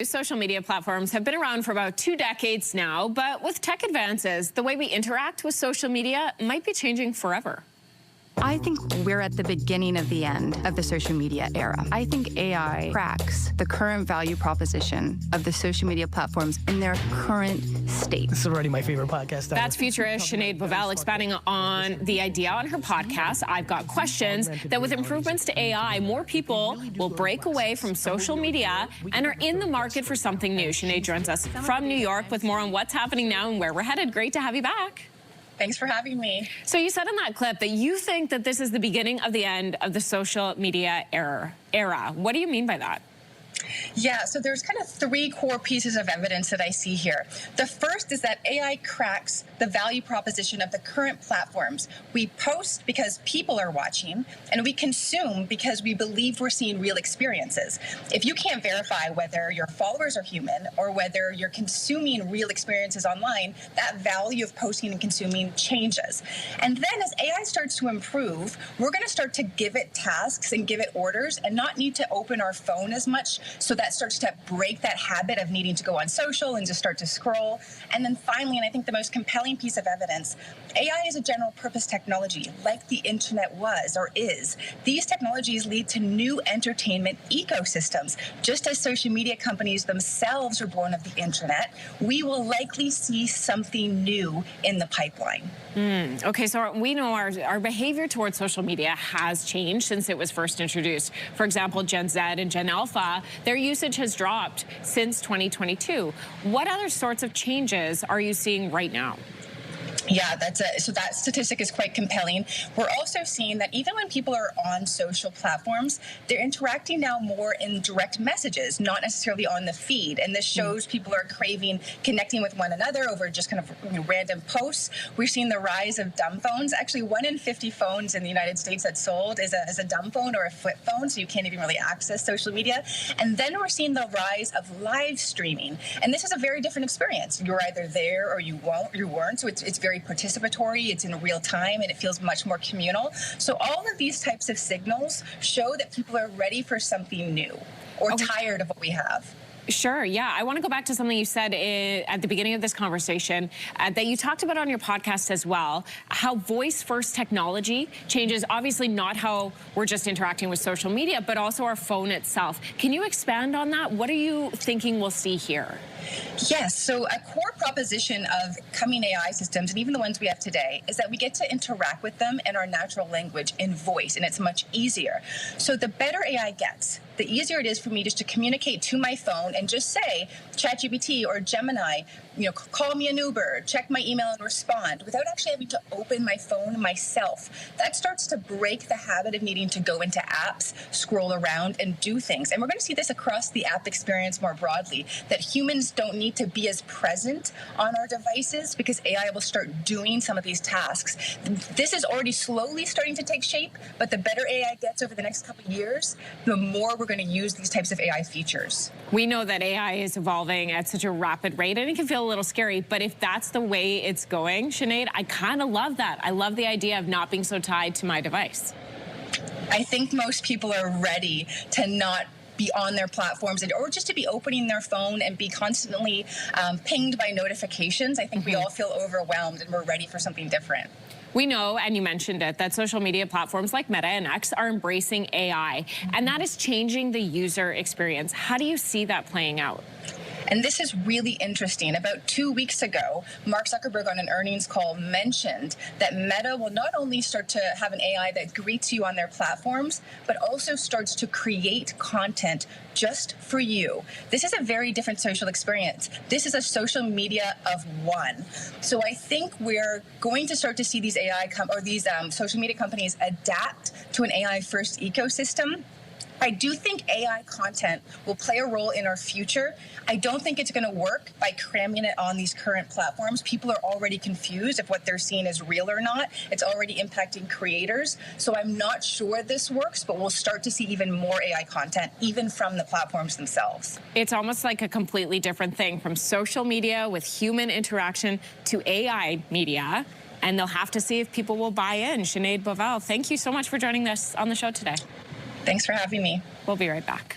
Social media platforms have been around for about 2 decades now, but with tech advances, the way we interact with social media might be changing forever. I think we're at the beginning of the end of the social media era. I think AI cracks the current value proposition of the social media platforms in their current state. This is already my favorite podcast. That's futurist Sinead Bovel expanding on the idea on her podcast, I've Got Questions, that with improvements to AI, more people will break away from social media and are in the market for something new. Sinead joins us from New York with more on what's happening now and where we're headed. Great to have you back. Thanks for having me. So you said in that clip that you think that this is the beginning of the end of the social media era. What do you mean by that? Yeah, so there's kind of 3 core pieces of evidence that I see here. The first is that AI cracks the value proposition of the current platforms. We post because people are watching, and we consume because we believe we're seeing real experiences. If you can't verify whether your followers are human or whether you're consuming real experiences online, that value of posting and consuming changes. And then as AI starts to improve, we're going to start to give it tasks and give it orders and not need to open our phone as much. So that starts to break that habit of needing to go on social and just start to scroll. And then finally, and I think the most compelling piece of evidence, AI is a general purpose technology like the internet was or is. These technologies lead to new entertainment ecosystems. Just as social media companies themselves are born of the internet, we will likely see something new in the pipeline. Okay, so we know our behavior towards social media has changed since it was first introduced. For example, Gen Z and Gen Alpha, their usage has dropped since 2022. What other sorts of changes are you seeing right now? Yeah, so that statistic is quite compelling. We're also seeing that even when people are on social platforms, they're interacting now more in direct messages, not necessarily on the feed. And this shows people are craving connecting with one another over just kind of random posts. We're seeing the rise of dumb phones. Actually, 1 in 50 phones in the United States that's sold is a dumb phone or a flip phone, so you can't even really access social media. And then we're seeing the rise of live streaming. And this is a very different experience. You're either there or you weren't. So it's very participatory, it's in real time, and it feels much more communal. So all of these types of signals show that people are ready for something new or tired of what we have. Sure, yeah. I want to go back to something you said at the beginning of this conversation that you talked about on your podcast as well, how voice-first technology changes, obviously not how we're just interacting with social media, but also our phone itself. Can you expand on that? What are you thinking we'll see here? Yes, so a core proposition of coming AI systems, and even the ones we have today, is that we get to interact with them in our natural language, in voice, and it's much easier. So the better AI gets, the easier it is for me just to communicate to my phone and just say, ChatGPT or Gemini, call me an Uber, check my email and respond, without actually having to open my phone myself. That starts to break the habit of needing to go into apps, scroll around, and do things. And we're going to see this across the app experience more broadly, that humans don't need to be as present on our devices because AI will start doing some of these tasks. This is already slowly starting to take shape, but the better AI gets over the next couple of years, the more we're going to use these types of AI features. We know that AI is evolving at such a rapid rate, and it can feel a little scary, but if that's the way it's going, Sinead, I kind of love that. I love the idea of not being so tied to my device. I think most people are ready to not be on their platforms or just to be opening their phone and be constantly pinged by notifications. I think we all feel overwhelmed and we're ready for something different. We know, and you mentioned it, that social media platforms like Meta and X are embracing AI, and that is changing the user experience. How do you see that playing out? And this is really interesting. About 2 weeks ago, Mark Zuckerberg on an earnings call mentioned that Meta will not only start to have an AI that greets you on their platforms, but also starts to create content just for you. This is a very different social experience. This is a social media of one. So I think we're going to start to see these social media companies adapt to an AI-first ecosystem. I do think AI content will play a role in our future. I don't think it's going to work by cramming it on these current platforms. People are already confused if what they're seeing is real or not. It's already impacting creators. So I'm not sure this works, but we'll start to see even more AI content, even from the platforms themselves. It's almost like a completely different thing, from social media with human interaction to AI media. And they'll have to see if people will buy in. Sinead Bovel, thank you so much for joining us on the show today. Thanks for having me. We'll be right back.